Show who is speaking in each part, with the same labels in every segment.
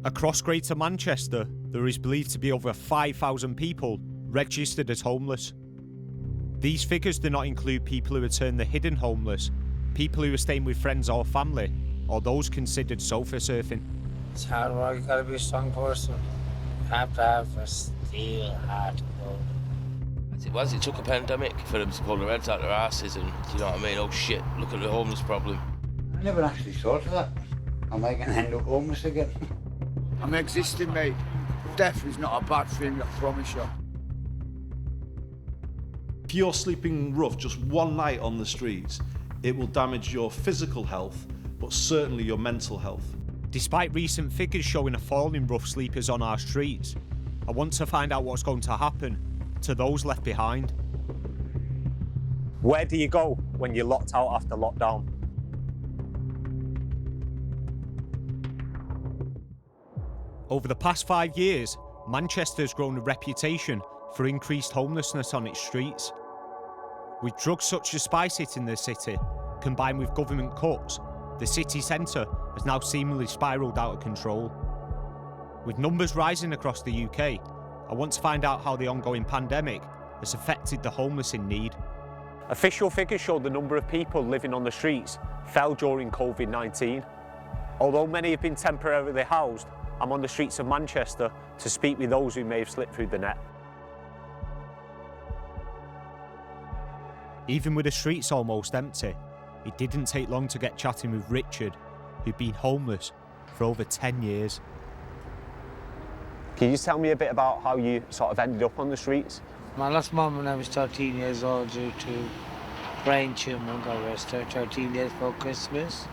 Speaker 1: Across Greater Manchester, there is believed to be over 5,000 people registered as homeless. These figures do not include people who return the hidden homeless, people who are staying with friends or family, or those considered sofa surfing.
Speaker 2: It's hard work, you gotta be a strong person. You have to have a steel heart to go.
Speaker 3: As it was, it took a pandemic for them to pull their heads out their asses and, you know what I mean, oh shit, look at the homeless problem.
Speaker 4: I never actually thought of that. I might end up homeless again.
Speaker 5: I'm existing, mate. Death is not a bad thing, I promise you.
Speaker 6: If you're sleeping rough just one night on the streets, it will damage your physical health, but certainly your mental health.
Speaker 1: Despite recent figures showing a fall in rough sleepers on our streets, I want to find out what's going to happen to those left behind. Where do you go when you're locked out after lockdown? Over the past 5 years, Manchester has grown a reputation for increased homelessness on its streets. With drugs such as spice hitting the city, combined with government cuts, the city centre has now seemingly spiralled out of control. With numbers rising across the UK, I want to find out how the ongoing pandemic has affected the homeless in need. Official figures show the number of people living on the streets fell during COVID-19. Although many have been temporarily housed, I'm on the streets of Manchester to speak with those who may have slipped through the net. Even with the streets almost empty, it didn't take long to get chatting with Richard, who'd been homeless for over 10 years. Can you just tell me a bit about how you sort of ended up on the streets?
Speaker 2: My last mum when I was 13 years old due to brain tumour got arrested 13 days before Christmas.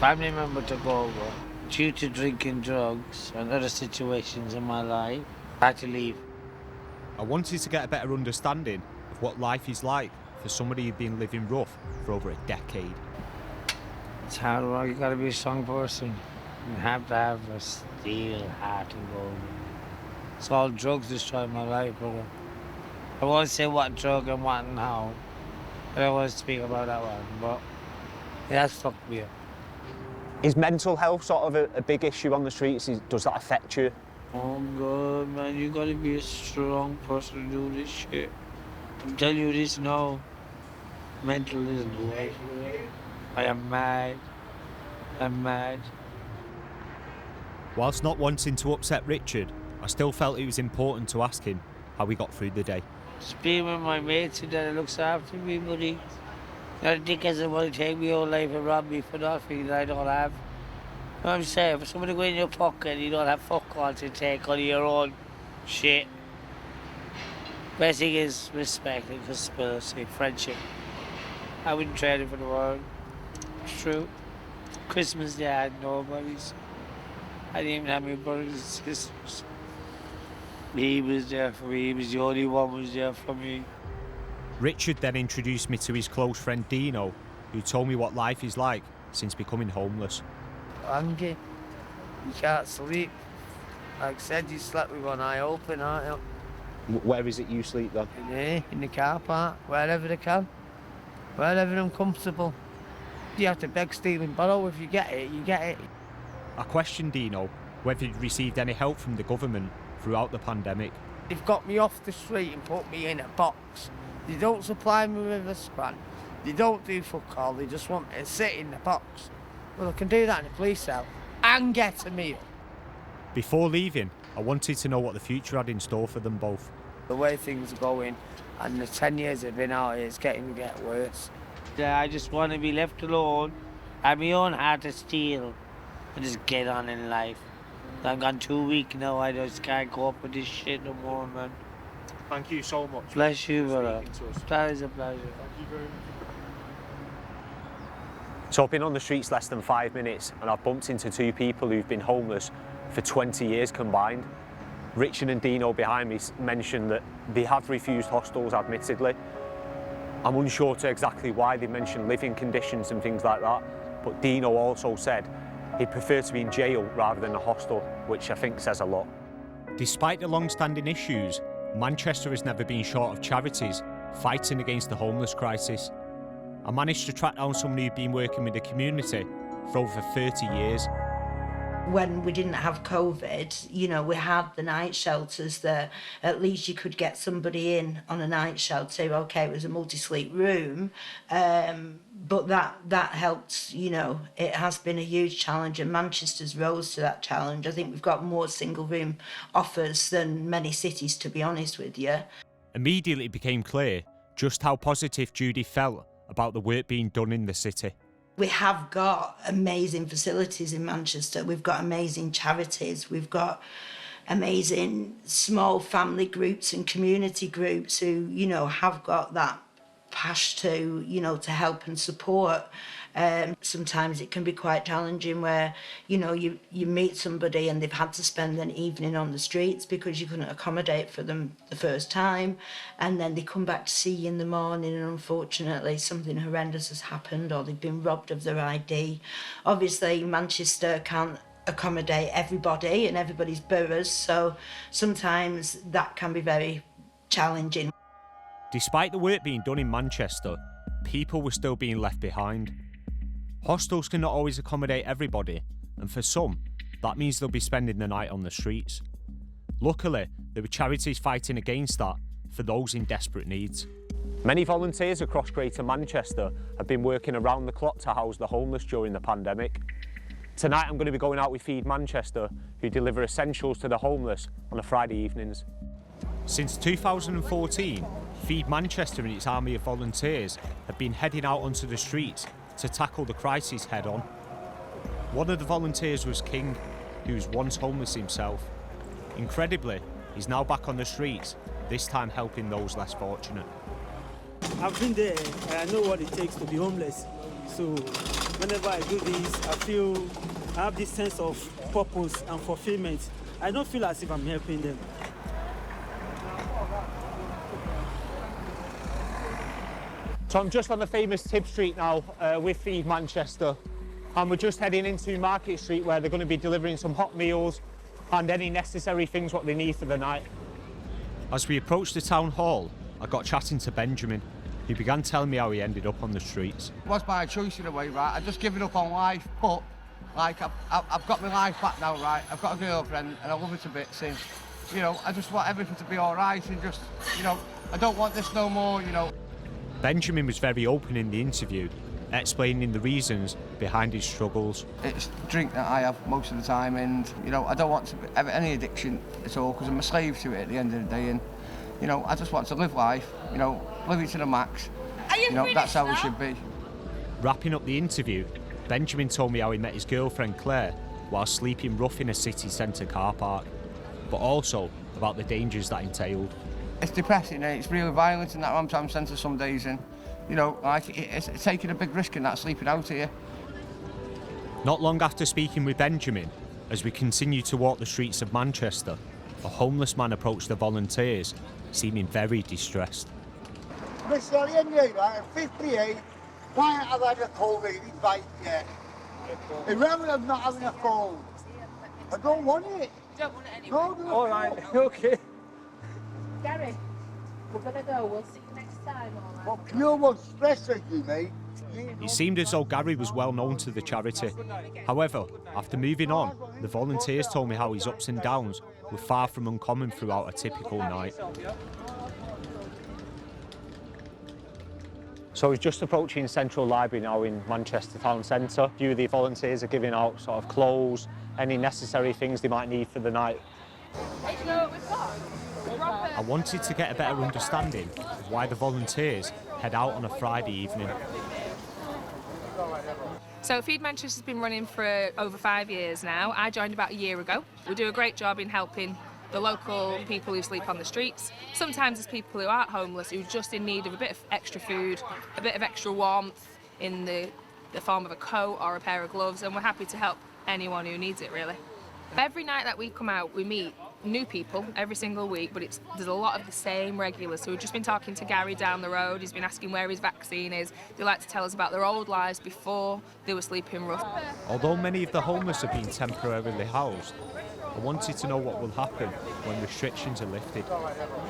Speaker 2: Family member took over. Due to drinking drugs and other situations in my life, I had to leave.
Speaker 1: I wanted to get a better understanding of what life is like for somebody who'd been living rough for over a decade.
Speaker 2: It's hard work, you gotta be a strong person. You have to have a steel heart to go. It's all drugs destroyed my life, brother. I won't say what drug and what and how. I don't want to speak about that one, but it has fucked me up.
Speaker 1: Is mental health sort of a big issue on the streets? Does that affect you?
Speaker 2: Oh God, man, you gotta be a strong person to do this shit. I'm telling you this now. Mental is the way. I am mad. I'm mad.
Speaker 1: Whilst not wanting to upset Richard, I still felt it was important to ask him how he got through the day.
Speaker 2: Just being with my mates that looks after me, buddy. Not a dickhead that want to take me whole life and rob me for nothing that I don't have. You know what I'm saying? For somebody to go in your pocket and you don't have fuck all to take on your own shit. Best thing is respect and conspiracy, friendship. I wouldn't trade it for the world. It's true. Christmas Day I had nobodies. I didn't even have my brothers and sisters. He was there for me, he was the only one who was there for me.
Speaker 1: Richard then introduced me to his close friend Dino, who told me what life is like since becoming homeless.
Speaker 7: Hungry, you can't sleep. Like I said, you slept with one eye open, aren't you?
Speaker 1: Where is it you sleep then?
Speaker 7: In here, in the car park, wherever they can. Wherever I'm comfortable. You have to beg, steal and borrow. If you get it, you get it.
Speaker 1: I questioned Dino whether he'd received any help from the government throughout the pandemic.
Speaker 7: They've got me off the street and put me in a box. They don't supply me with a scran. They don't do fuck all. They just want me to sit in the box. Well, I can do that in a police cell and get a meal.
Speaker 1: Before leaving, I wanted to know what the future had in store for them both.
Speaker 7: The way things are going and the 10 years I've been out here, it's getting to get worse.
Speaker 2: I just want to be left alone, have my own heart of steel, and just get on in life. I've gone 2 weeks now, I just can't cope with this shit no more, man.
Speaker 1: Thank you so much.
Speaker 2: Bless you, brother. That is a pleasure.
Speaker 1: Thank you very much. So I've been on the streets less than 5 minutes and I've bumped into two people who've been homeless for 20 years combined. Richard and Dino behind me mentioned that they have refused hostels, admittedly. I'm unsure to exactly why they mentioned living conditions and things like that, but Dino also said he'd prefer to be in jail rather than a hostel, which I think says a lot. Despite the long-standing issues, Manchester has never been short of charities fighting against the homeless crisis. I managed to track down someone who'd been working with the community for over 30 years.
Speaker 8: When we didn't have COVID, you know, we had the night shelters that at least you could get somebody in on a night shelter. Okay, it was a multi-sleep room, but that helped, you know. It has been a huge challenge, and Manchester's rose to that challenge. I think we've got more single-room offers than many cities, to be honest with you.
Speaker 1: Immediately it became clear just how positive Judy felt about the work being done in the city.
Speaker 8: We have got amazing facilities in Manchester. We've got amazing charities. We've got amazing small family groups and community groups who, you know, have got that passion to, you know, to help and support. Sometimes it can be quite challenging where, you know, you meet somebody and they've had to spend an evening on the streets because you couldn't accommodate for them the first time, and then they come back to see you in the morning and unfortunately something horrendous has happened or they've been robbed of their ID. Obviously Manchester can't accommodate everybody in everybody's boroughs, so sometimes that can be very challenging.
Speaker 1: Despite the work being done in Manchester, people were still being left behind. Hostels cannot always accommodate everybody, and for some, that means they'll be spending the night on the streets. Luckily, there were charities fighting against that for those in desperate needs. Many volunteers across Greater Manchester have been working around the clock to house the homeless during the pandemic. Tonight I'm going to be going out with Feed Manchester, who deliver essentials to the homeless on a Friday evenings. Since 2014, Feed Manchester and its army of volunteers have been heading out onto the streets to tackle the crisis head on. One of the volunteers was King, who was once homeless himself. Incredibly, he's now back on the streets, this time helping those less fortunate.
Speaker 9: I've been there and I know what it takes to be homeless. So whenever I do this, I feel I have this sense of purpose and fulfillment. I don't feel as if I'm helping them.
Speaker 1: So I'm just on the famous Tib Street now with Feed Manchester, and we're just heading into Market Street where they're going to be delivering some hot meals and any necessary things what they need for the night. As we approached the town hall, I got chatting to Benjamin, who began telling me how he ended up on the streets.
Speaker 5: It was my choice in a way, right? I'd just given up on life, but like I've got my life back now, right? I've got a girlfriend and I love her to bits, and you know, I just want everything to be all right and just, you know, I don't want this no more, you know.
Speaker 1: Benjamin was very open in the interview, explaining the reasons behind his struggles.
Speaker 5: It's drink that I have most of the time, and you know, I don't want to have any addiction at all because I'm a slave to it at the end of the day, and you know, I just want to live life, you know, live it to the max. You know, that's how it should be.
Speaker 1: Wrapping up the interview, Benjamin told me how he met his girlfriend Claire while sleeping rough in a city centre car park, but also about the dangers that entailed.
Speaker 5: It's depressing and it's really violent in that Ramtown centre some days, and you know, like it's taking a big risk in that, sleeping out here.
Speaker 1: Not long after speaking with Benjamin, as we continued to walk the streets of Manchester, a homeless man approached the volunteers, seeming very distressed.
Speaker 4: Mr. Andy, I'm 58. Why haven't I had a COVID invite yet? Remember, I'm not having a phone. I don't want it.
Speaker 10: Don't want it anymore.
Speaker 4: No,
Speaker 9: All right, okay.
Speaker 10: Gary, we're gonna go. We'll see you next time, all right?
Speaker 4: But pure one stressing you, mate.
Speaker 1: It seemed as though Gary was well known to the charity. However, after moving on, the volunteers told me how his ups and downs were far from uncommon throughout a typical night. So we're just approaching Central Library now in Manchester Town Centre. A few of the volunteers are giving out sort of clothes, any necessary things they might need for the night. I wanted to get a better understanding of why the volunteers head out on a Friday evening.
Speaker 11: So Feed Manchester's been running for over 5 years now. I joined about a year ago. We do a great job in helping the local people who sleep on the streets. Sometimes there's people who aren't homeless who are just in need of a bit of extra food, a bit of extra warmth in the form of a coat or a pair of gloves, and we're happy to help anyone who needs it, really. Every night that we come out, we meet new people every single week, but there's a lot of the same regulars. So we've just been talking to Gary down the road. He's been asking where his vaccine is. They like to tell us about their old lives before they were sleeping rough.
Speaker 1: Although many of the homeless have been temporarily housed, I wanted to know what will happen when restrictions are lifted.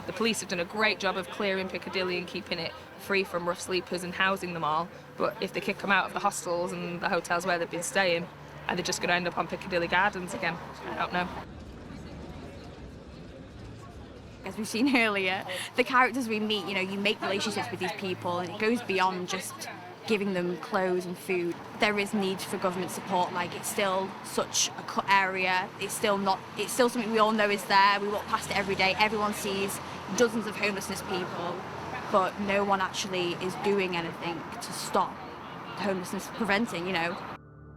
Speaker 11: The police have done a great job of clearing Piccadilly and keeping it free from rough sleepers and housing them all. But if they kick them out of the hostels and the hotels where they've been staying, Are they just going to end up on Piccadilly Gardens again? I don't know.
Speaker 12: As we've seen earlier, the characters we meet, you know, you make relationships with these people, and it goes beyond just giving them clothes and food. There is need for government support. Like, it's still such a cut area. It's still something we all know is there. We walk past it every day. Everyone sees dozens of homelessness people, but no one actually is doing anything to stop homelessness preventing, you know.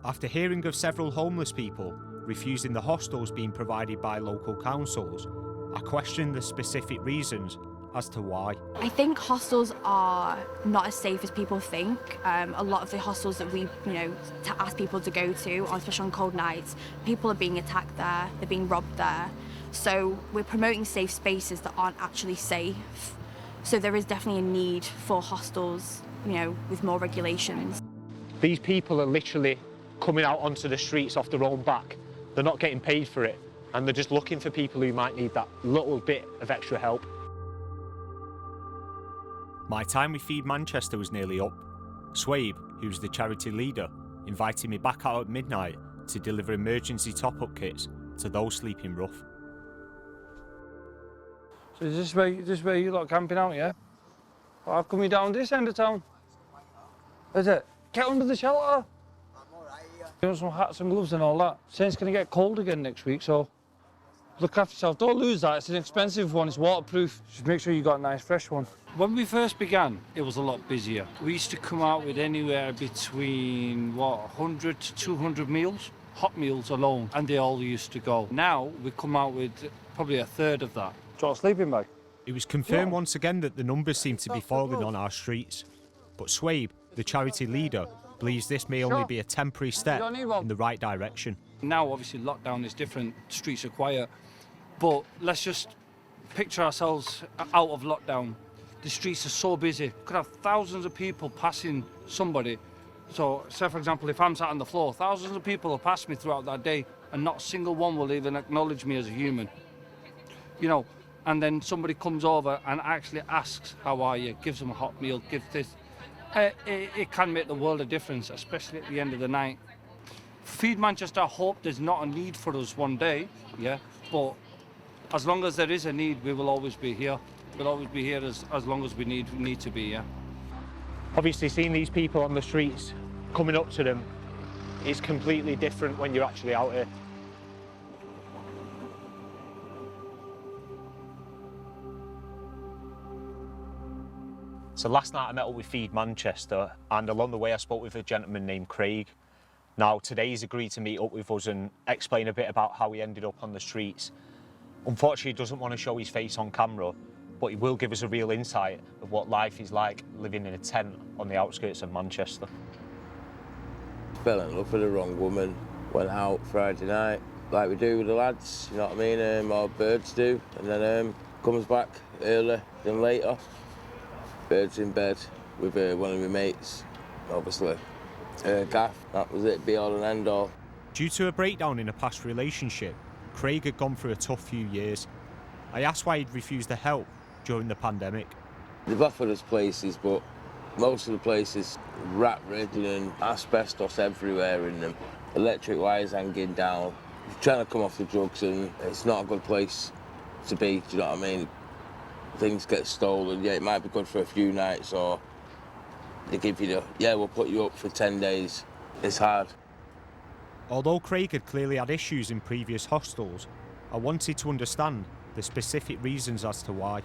Speaker 1: After hearing of several homeless people refusing the hostels being provided by local councils, I questioned the specific reasons as to why.
Speaker 12: I think hostels are not as safe as people think. A lot of the hostels that we, you know, ask people to go to, especially on cold nights, people are being attacked there, they're being robbed there. So we're promoting safe spaces that aren't actually safe. So there is definitely a need for hostels, you know, with more regulations.
Speaker 1: These people are literally coming out onto the streets off their own back. They're not getting paid for it, and they're just looking for people who might need that little bit of extra help. My time with Feed Manchester was nearly up. Swabe, who's the charity leader, invited me back out at midnight to deliver emergency top-up kits to those sleeping rough.
Speaker 13: So is this where you lot camping out, yeah? Well, I've come down this end of town. Is it? Get under the shelter. You want some hats and gloves and all that. Saying it's going to get cold again next week, so look after yourself. Don't lose that. It's an expensive one. It's waterproof. Just make sure you got a nice fresh one. When we first began, it was a lot busier. We used to come out with anywhere between, 100 to 200 meals, hot meals alone, and they all used to go. Now, we come out with probably a third of that. Do you want a sleeping bag?
Speaker 1: It was confirmed once again that the numbers seem to be falling on our streets. But Swabe, the charity leader, believes this may only be a temporary step in the right direction.
Speaker 13: Now, obviously, lockdown is different, streets are quiet, but let's just picture ourselves out of lockdown. The streets are so busy. You could have thousands of people passing somebody. So, say for example, if I'm sat on the floor, thousands of people have passed me throughout that day, and not a single one will even acknowledge me as a human. You know, and then somebody comes over and actually asks, how are you? Gives them a hot meal, gives this. It can make the world a difference, especially at the end of the night. Feed Manchester, I hope there's not a need for us one day, yeah, but as long as there is a need, we will always be here. We'll always be here as long as we need to be, yeah.
Speaker 1: Obviously, seeing these people on the streets, coming up to them, is completely different when you're actually out here. So last night I met up with Feed Manchester, and along the way I spoke with a gentleman named Craig. Now today he's agreed to meet up with us and explain a bit about how he ended up on the streets. Unfortunately he doesn't want to show his face on camera, but he will give us a real insight of what life is like living in a tent on the outskirts of Manchester.
Speaker 3: Fell in love with the wrong woman, went out Friday night, like we do with the lads, you know what I mean, our birds do, and then comes back early than later. Birds in bed with one of my mates, obviously. Gaff, that was it, be all and end all.
Speaker 1: Due to a breakdown in a past relationship, Craig had gone through a tough few years. I asked why he'd refused the help during the pandemic.
Speaker 3: They've offered us places, but most of the places rat-ridden and asbestos everywhere in them. Electric wires hanging down. You're trying to come off the drugs and it's not a good place to be, do you know what I mean? Things get stolen, yeah, it might be good for a few nights, or they give you we'll put you up for 10 days. It's hard.
Speaker 1: Although Craig had clearly had issues in previous hostels, I wanted to understand the specific reasons as to why.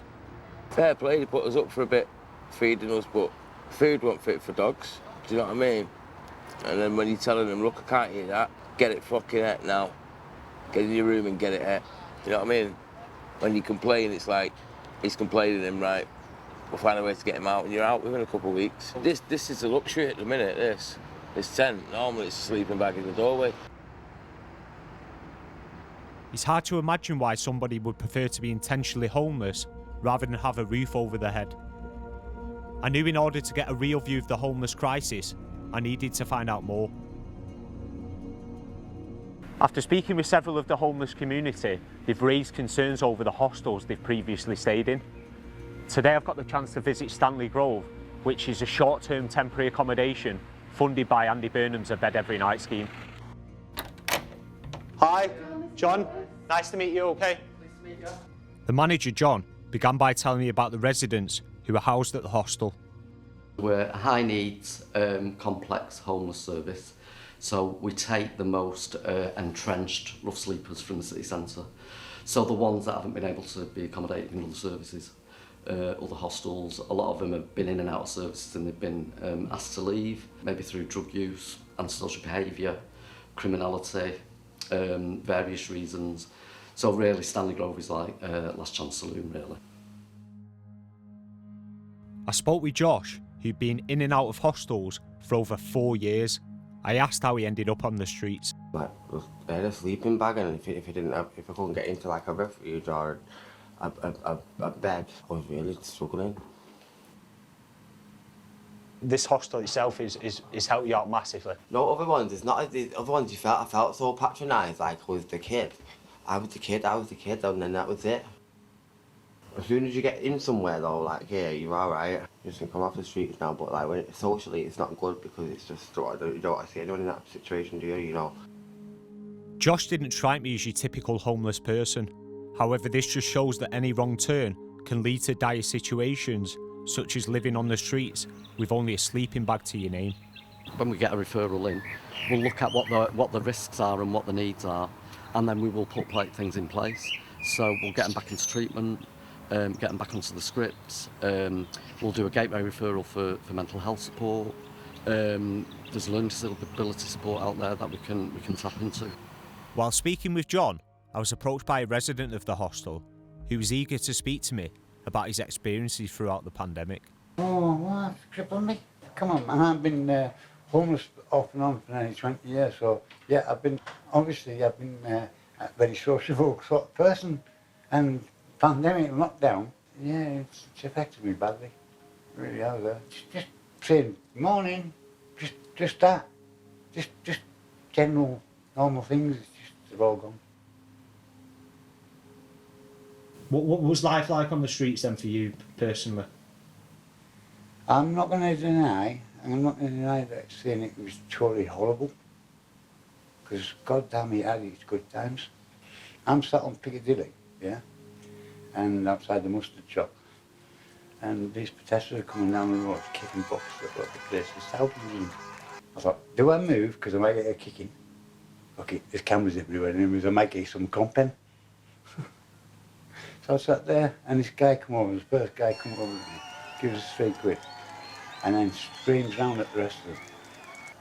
Speaker 3: Fair play, they put us up for a bit, feeding us, but food wasn't fit for dogs, do you know what I mean? And then when you're telling them, look, I can't eat that, get it fucking out now. Get in your room and get it out. Do you know what I mean? When you complain, it's like, he's complaining him, right, we'll find a way to get him out, and you're out within a couple of weeks. This is a luxury at the minute, this tent. Normally it's a sleeping bag in the doorway.
Speaker 1: It's hard to imagine why somebody would prefer to be intentionally homeless rather than have a roof over their head. I knew in order to get a real view of the homeless crisis, I needed to find out more. After speaking with several of the homeless community, they've raised concerns over the hostels they've previously stayed in. Today I've got the chance to visit Stanley Grove, which is a short-term temporary accommodation funded by Andy Burnham's A Bed Every Night scheme. Hi, John. Nice to meet you, okay? The manager, John, began by telling me about the residents who are housed at the hostel.
Speaker 14: We're a high needs, complex homeless service, so we take the most entrenched rough sleepers from the city centre. So the ones that haven't been able to be accommodated in other services, other hostels, a lot of them have been in and out of services and they've been asked to leave, maybe through drug use, antisocial behaviour, criminality, various reasons. So really Stanley Grove is like last chance saloon, really.
Speaker 1: I spoke with Josh, who'd been in and out of hostels for over 4 years. I asked how he ended up on the streets.
Speaker 3: Like, I had a sleeping bag, and if I couldn't get into like a refuge or a bed, I was really struggling.
Speaker 1: This hostel itself is helped you out massively.
Speaker 3: No, other ones, it's not. The other ones, I felt so patronised, like I was the kid. I was the kid, and then that was it. As soon as you get in somewhere though, like yeah, you're alright. You just can come off the streets now, but like when socially it's not good because it's just you don't see anyone in that situation, do you? You know.
Speaker 1: Josh didn't strike me as your typical homeless person. However, this just shows that any wrong turn can lead to dire situations, such as living on the streets with only a sleeping bag to your name.
Speaker 14: When we get a referral in, we'll look at what the risks are and what the needs are, and then we will put things in place. So we'll get them back into treatment, get them back onto the scripts. We'll do a gateway referral for mental health support. There's learning disability support out there that we can tap into.
Speaker 1: While speaking with John, I was approached by a resident of the hostel who was eager to speak to me about his experiences throughout the pandemic.
Speaker 4: Oh, well, that's crippled me. Come on, man, I've been homeless off and on for nearly 20 years, so yeah, I've been a very sociable sort of person, and pandemic lockdown, yeah, it's affected me badly. It really has. Just saying morning, just that, just general normal things. They're all gone.
Speaker 1: What was life like on the streets then for you personally?
Speaker 4: I'm not going to deny that saying it was totally horrible, because God damn it had its good times. I'm sat on Piccadilly, yeah, and outside the mustard shop, and these protesters are coming down the road kicking boxes up the place. There's thousands of them. I thought, do I move because I might get a kicking? Okay, there's cameras everywhere and I might get some compen. So I sat there and this guy come over, this first guy come over to me, gives us £3, and then screams round at the rest of them,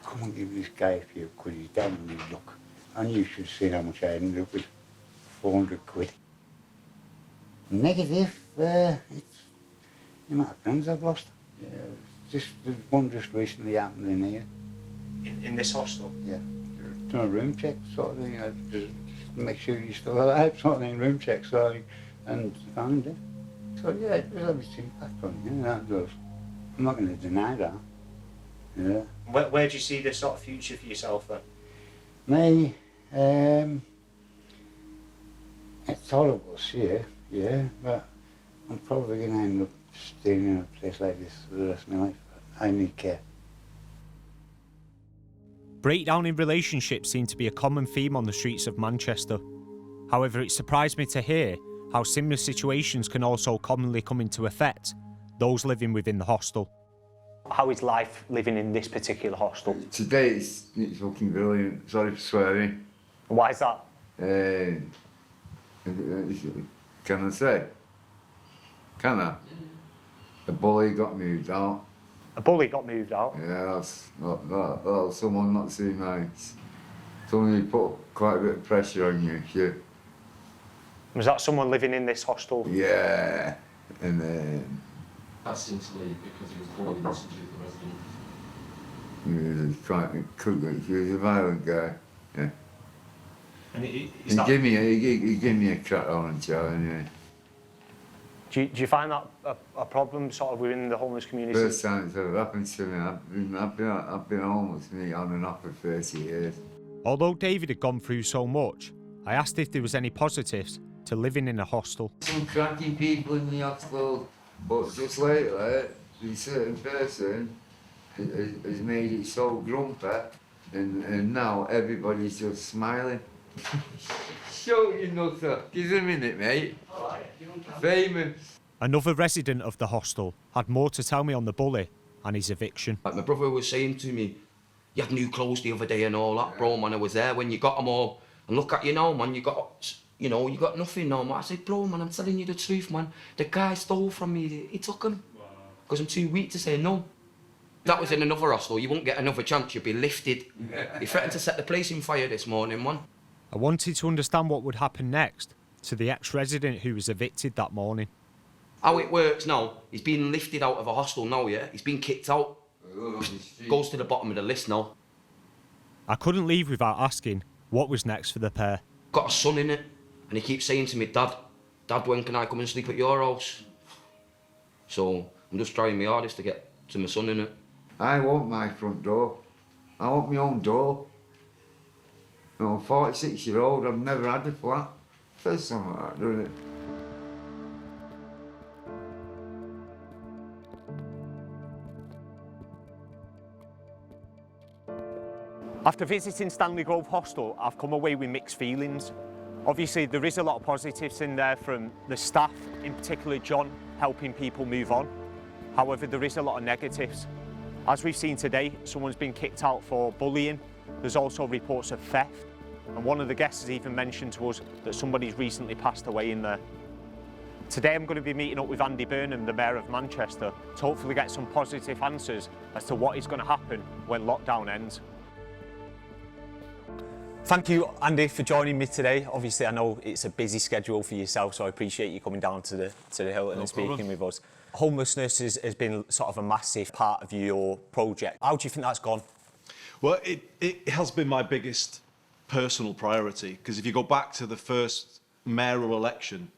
Speaker 4: come and give this guy a few quid, he's down on his luck. And you should have seen how much I ended up with, £400. Negative, it's the amount of friends I've lost. Yeah, there's one just recently happened in here.
Speaker 1: In this hostel?
Speaker 4: Yeah. Done a room check sort of thing, just make sure you're still alive sort of thing, room check sort of thing, and found him dead. So yeah, it does have its impact on you, that does. I'm not going to deny that. Yeah.
Speaker 1: Where do you see the sort of future for yourself then?
Speaker 4: Me, it's horrible to see it, yeah, but I'm probably going to end up staying in a place like this for the rest of my life. I need care.
Speaker 1: Breakdown in relationships seemed to be a common theme on the streets of Manchester. However, it surprised me to hear how similar situations can also commonly come into effect those living within the hostel. How is life living in this particular hostel?
Speaker 15: Today it's fucking brilliant. Sorry for swearing.
Speaker 1: Why is that?
Speaker 15: Can I say? Can I? The bully got moved out.
Speaker 1: A bully got moved out?
Speaker 15: Yeah, that's someone not too nice. Someone who put quite a bit of pressure on you, shit.
Speaker 1: Was that someone living in this hostel?
Speaker 15: Yeah, and then...
Speaker 14: Asked him to leave because he was bullied instantly with the resident.
Speaker 15: He was trying to cook it. He was a violent guy, yeah.
Speaker 1: And
Speaker 15: he gave me a crack on jaw anyway.
Speaker 1: Do you find that a problem sort of within the homeless community?
Speaker 15: First time it's ever happened to me. I've been homeless on and off for 30 years.
Speaker 1: Although David had gone through so much, I asked if there was any positives to living in a hostel.
Speaker 15: Some cracking people in the hostel, but just lately, this certain person has made it so grumpy, and now everybody's just smiling. Shut your nuts up. Give us a minute, mate. Famous.
Speaker 1: Another resident of the hostel had more to tell me on the bully and his eviction.
Speaker 16: Like my brother was saying to me, you had new clothes the other day and all that, bro, man, I was there when you got them all. And look at you now, man, you got nothing now, man. I said, bro, man, I'm telling you the truth, man. The guy stole from me, he took them. Because I'm too weak to say no. That was in another hostel, you won't get another chance, you'll be lifted. He threatened to set the place in fire this morning, man.
Speaker 1: I wanted to understand what would happen next to the ex-resident who was evicted that morning.
Speaker 16: How it works now, he's been lifted out of a hostel now, yeah? He's been kicked out. Goes to the bottom of the list now.
Speaker 1: I couldn't leave without asking what was next for the pair.
Speaker 16: Got a son in it, and he keeps saying to me, Dad, when can I come and sleep at your house? So I'm just trying my hardest to get to my son in it.
Speaker 15: I want my front door. I want my own door. You know, I'm 46-year-old, I've never had a flat. First time like that, doesn't it?
Speaker 1: After visiting Stanley Grove Hostel, I've come away with mixed feelings. Obviously, there is a lot of positives in there from the staff, in particular John, helping people move on. However, there is a lot of negatives. As we've seen today, someone's been kicked out for bullying. There's also reports of theft. And one of the guests has even mentioned to us that somebody's recently passed away in there. Today I'm going to be meeting up with Andy Burnham, the Mayor of Manchester, to hopefully get some positive answers as to what is going to happen when lockdown ends. Thank you, Andy, for joining me today. Obviously, I know it's a busy schedule for yourself, so I appreciate you coming down to the Hilton and speaking with us. Homelessness has been sort of a massive part of your project. How do you think that's gone?
Speaker 6: Well, it has been my biggest personal priority, because if you go back to the first mayoral election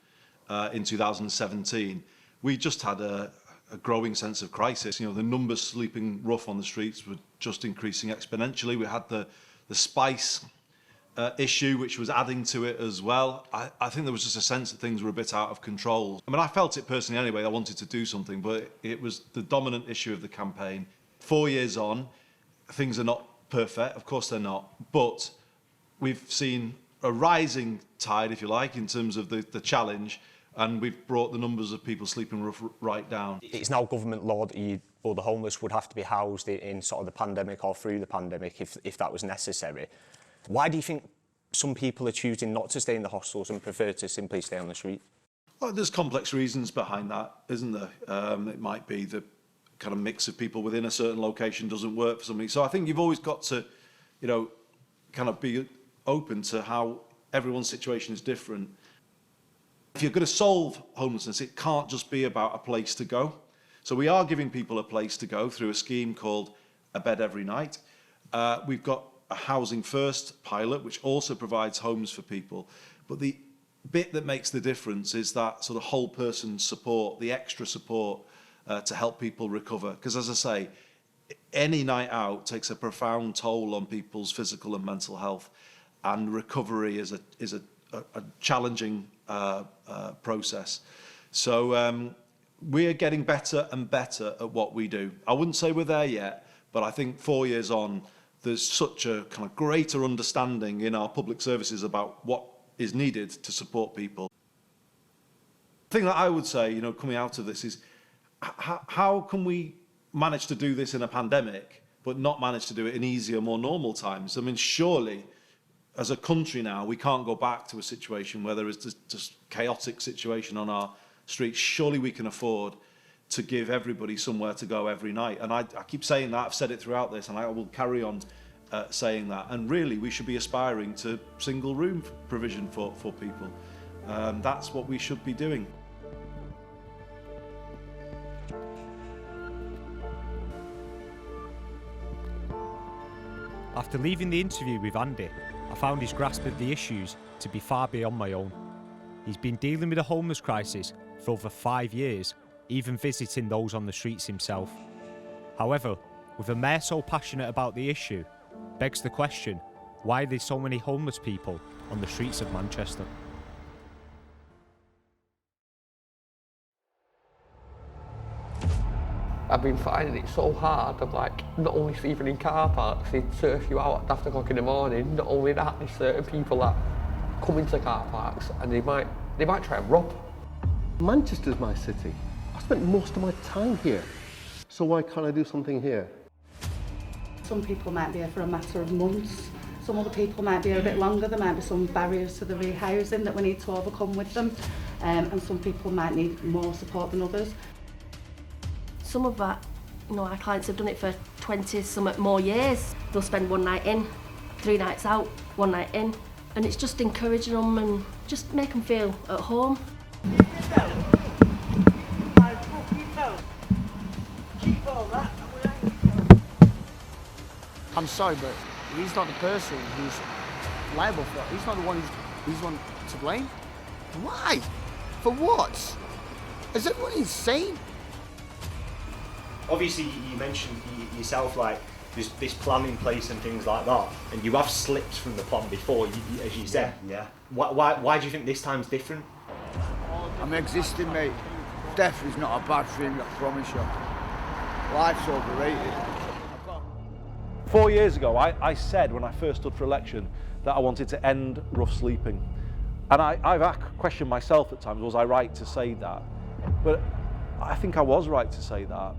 Speaker 6: in 2017, we just had a growing sense of crisis. You know, the numbers sleeping rough on the streets were just increasing exponentially. We had the spice issue, which was adding to it as well. I think there was just a sense that things were a bit out of control. I mean, I felt it personally anyway. I wanted to do something, but it was the dominant issue of the campaign. 4 years on, things are not perfect. Of course they're not. But we've seen a rising tide, if you like, in terms of the challenge, and we've brought the numbers of people sleeping rough right down.
Speaker 1: It's now government law that the homeless would have to be housed in sort of the pandemic or through the pandemic if that was necessary. Why do you think some people are choosing not to stay in the hostels and prefer to simply stay on the street?
Speaker 6: Well, there's complex reasons behind that, isn't there? It might be the kind of mix of people within a certain location doesn't work for somebody. So I think you've always got to, you know, kind of be open to how everyone's situation is different. If you're going to solve homelessness, it can't just be about a place to go. So we are giving people a place to go through a scheme called A Bed Every Night. We've got a Housing First pilot, which also provides homes for people. But the bit that makes the difference is that sort of whole person support, the extra support to help people recover. Because as I say, any night out takes a profound toll on people's physical and mental health, and recovery is a challenging process. So we're getting better and better at what we do. I wouldn't say we're there yet, but I think 4 years on, there's such a kind of greater understanding in our public services about what is needed to support people. The thing that I would say, you know, coming out of this is, how can we manage to do this in a pandemic, but not manage to do it in easier, more normal times? I mean, surely, as a country now, we can't go back to a situation where there is just chaotic situation on our streets. Surely we can afford to give everybody somewhere to go every night. And I keep saying that, I've said it throughout this, and I will carry on saying that. And really, we should be aspiring to single room provision for people. That's what we should be doing.
Speaker 1: After leaving the interview with Andy, I found his grasp of the issues to be far beyond my own. He's been dealing with the homeless crisis for over 5 years, even visiting those on the streets himself. However, with a mayor so passionate about the issue, begs the question, why there's so many homeless people on the streets of Manchester?
Speaker 5: I've been finding it so hard of like, not only sleeping in car parks, they surf you out at after o'clock in the morning. Not only that, there's certain people that come into car parks and they might try and rob.
Speaker 17: Manchester's my city. I spent most of my time here. So why can't I do something here?
Speaker 18: Some people might be here for a matter of months. Some other people might be here a bit longer. There might be some barriers to the rehousing that we need to overcome with them. And some people might need more support than others.
Speaker 19: Some of our clients have done it for 20 some more years. They'll spend one night in, 3 nights out, 1 night in, and it's just encouraging them and just make them feel at home.
Speaker 20: I'm sorry, but he's not the person who's liable for it. He's not the one who's one to blame. Why? For what? Is everyone insane?
Speaker 1: Obviously, you mentioned yourself, like, there's this plan in place and things like that, and you have slipped from the plan before, as you said. Yeah. Why do you think this time's different?
Speaker 20: I'm existing, mate. Death is not a bad thing, I promise you. Life's overrated.
Speaker 6: 4 years ago, I said when I first stood for election that I wanted to end rough sleeping. And I've questioned myself at times, was I right to say that? But I think I was right to say that.